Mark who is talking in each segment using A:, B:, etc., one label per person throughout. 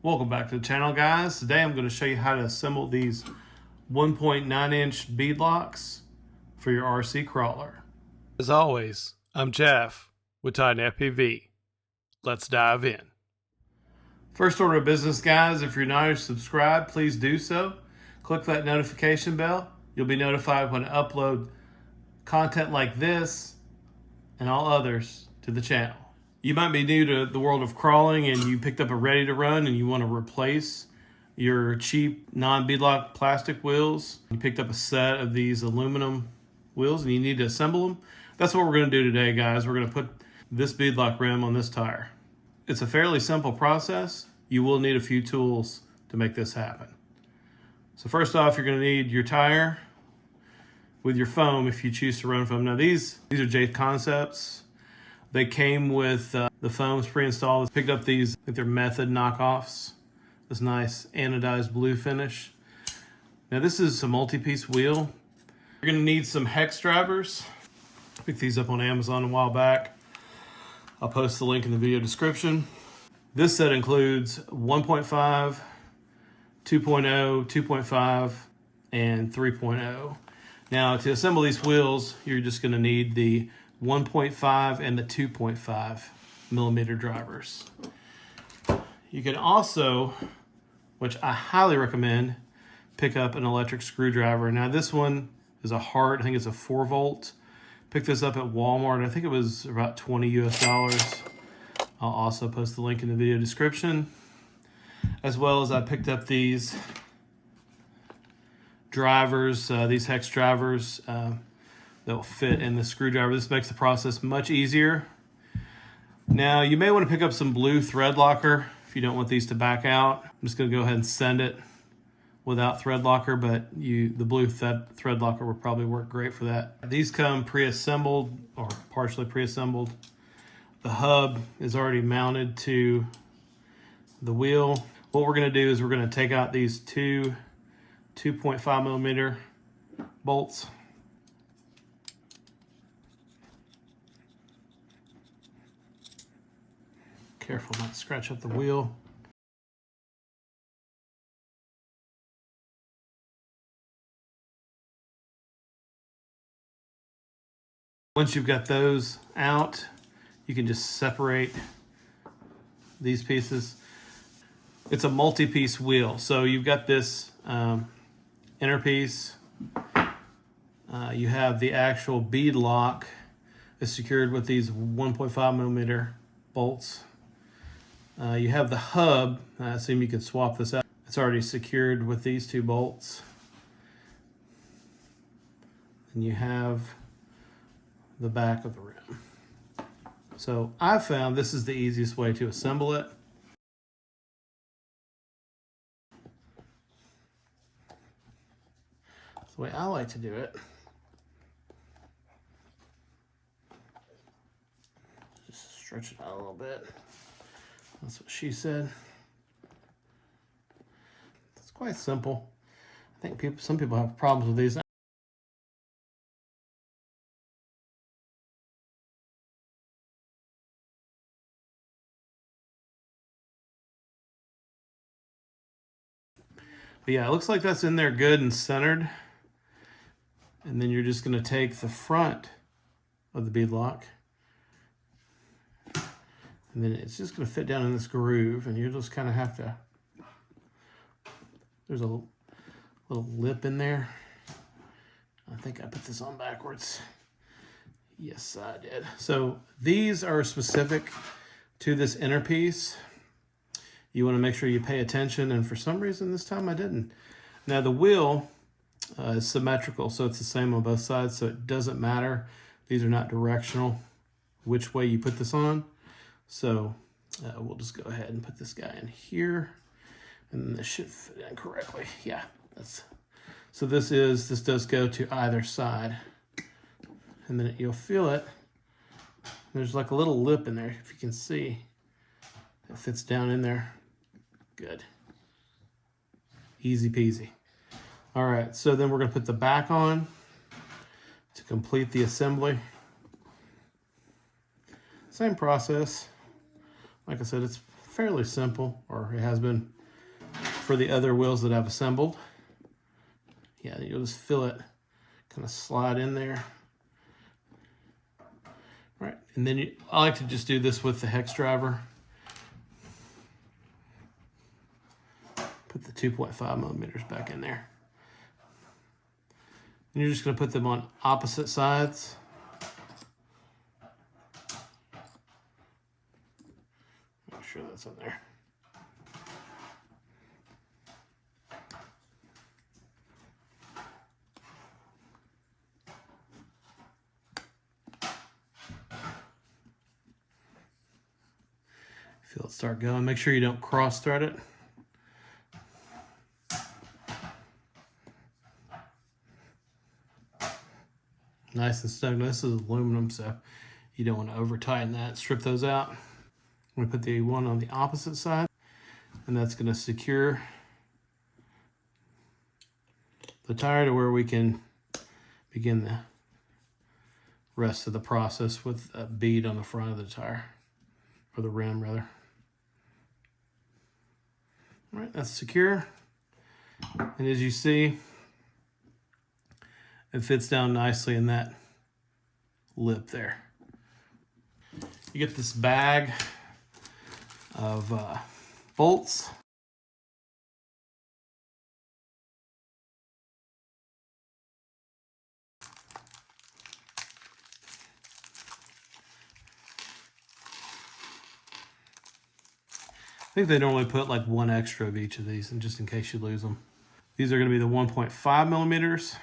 A: Welcome back to the channel, guys. Today I'm going to show you how to assemble these 1.9-inch beadlocks for your RC crawler.
B: As always, I'm Jeff with Titan FPV. Let's dive in.
A: First order of business, guys, if you're not already subscribed, please do so. Click that notification bell. You'll be notified when I upload content like this and all others to the channel. You might be new to the world of crawling and you picked up a ready to run and you want to replace your cheap non-beadlock plastic wheels. You picked up a set of these aluminum wheels and you need to assemble them. That's what we're going to do today, guys. We're going to put this beadlock rim on this tire. It's a fairly simple process. You will need a few tools to make this happen. So first off, you're going to need your tire with your foam if you choose to run foam. Now these are J Concepts. They came with the foams pre-installed. Picked up these, I think they're Method knockoffs. This nice anodized blue finish. Now this is a multi-piece wheel. You're gonna need some hex drivers. Picked these up on Amazon a while back. I'll post the link in the video description. This set includes 1.5, 2.0, 2.5, and 3.0. Now to assemble these wheels, you're just gonna need the 1.5 and the 2.5 millimeter drivers. You can also, which I highly recommend, pick up an electric screwdriver. Now this one is a Hart, I think it's a 4-volt. Picked this up at Walmart. I think it was about $20 US. I'll also post the link in the video description. As well as I picked up these drivers, these hex drivers that will fit in the screwdriver. This makes the process much easier. Now you may want to pick up some blue thread locker if you don't want these to back out. I'm just going to go ahead and send it without thread locker, but the blue thread locker will probably work great for that. These come pre-assembled or partially pre-assembled. The hub is already mounted to the wheel. What we're going to do is we're going to take out these two 2.5 millimeter bolts. Careful not to scratch up the wheel. Once you've got those out, you can just separate these pieces. It's a multi-piece wheel. So you've got this inner piece. You have the actual beadlock is secured with these 1.5 millimeter bolts. You have the hub. I assume you can swap this out. It's already secured with these two bolts. And you have the back of the rim. So I found this is the easiest way to assemble it. That's the way I like to do it. Just stretch it out a little bit. That's what she said. It's quite simple. I think some people have problems with these. But yeah, it looks like that's in there good and centered. And then you're just going to take the front of the beadlock. And then it's just going to fit down in this groove, and you just kind of have to, there's a little lip in there. I think I put this on backwards. Yes, I did. So these are specific to this inner piece. You want to make sure you pay attention, and for some reason this time I didn't. Now the wheel is symmetrical, so it's the same on both sides, so it doesn't matter. These are not directional which way you put this on. So we'll just go ahead and put this guy in here, and then this should fit in correctly. Yeah, so this does go to either side, and then you'll feel it. There's like a little lip in there, if you can see. It fits down in there. Good. Easy peasy. All right, so then we're going to put the back on to complete the assembly. Same process. Like I said, it's fairly simple, or it has been for the other wheels that I've assembled. Yeah, you'll just feel it kind of slide in there. Right, and then I like to just do this with the hex driver. Put the 2.5 millimeters back in there. And you're just going to put them on opposite sides. Make sure that's in there. Feel it start going. Make sure you don't cross thread it. Nice and snug. This is aluminum, so you don't want to over tighten that. Strip those out. I'm going to put the one on the opposite side, and that's going to secure the tire to where we can begin the rest of the process with a bead on the front of the tire, or the rim rather. All right, that's secure. And as you see, it fits down nicely in that lip there. You get this bag of bolts. I think they normally put like one extra of each of these, and just in case you lose them. These are going to be the 1.5 millimeters.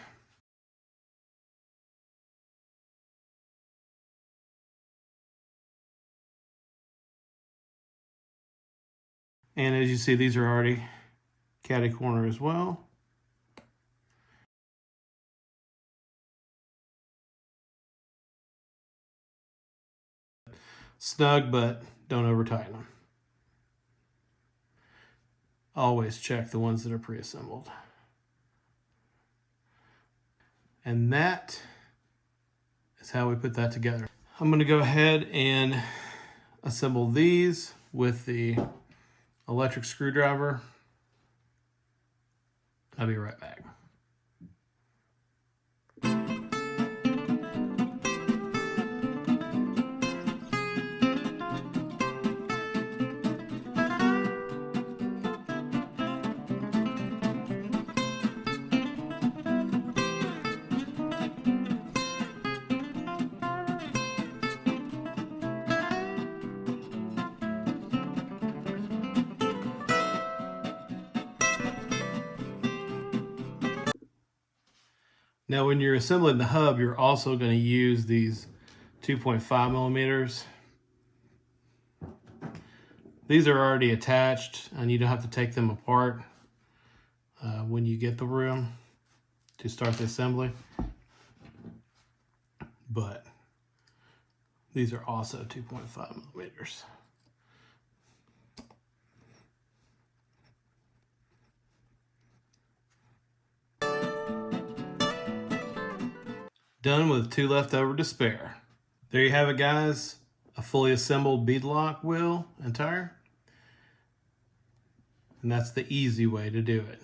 A: And as you see, these are already catty corner as well. Snug, but don't over tighten them. Always check the ones that are pre-assembled. And that is how we put that together. I'm going to go ahead and assemble these with the electric screwdriver. I'll be right back. Now, when you're assembling the hub, you're also going to use these 2.5 millimeters. These are already attached, and you don't have to take them apart when you get the room to start the assembly. But these are also 2.5 millimeters. Done with 2 left over to spare. There you have it, guys. A fully assembled beadlock wheel and tire. And that's the easy way to do it.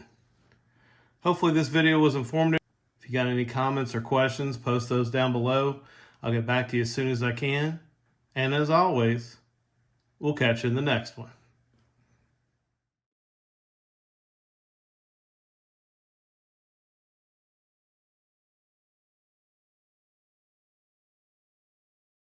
A: Hopefully this video was informative. If you got any comments or questions, post those down below. I'll get back to you as soon as I can. And as always, we'll catch you in the next one.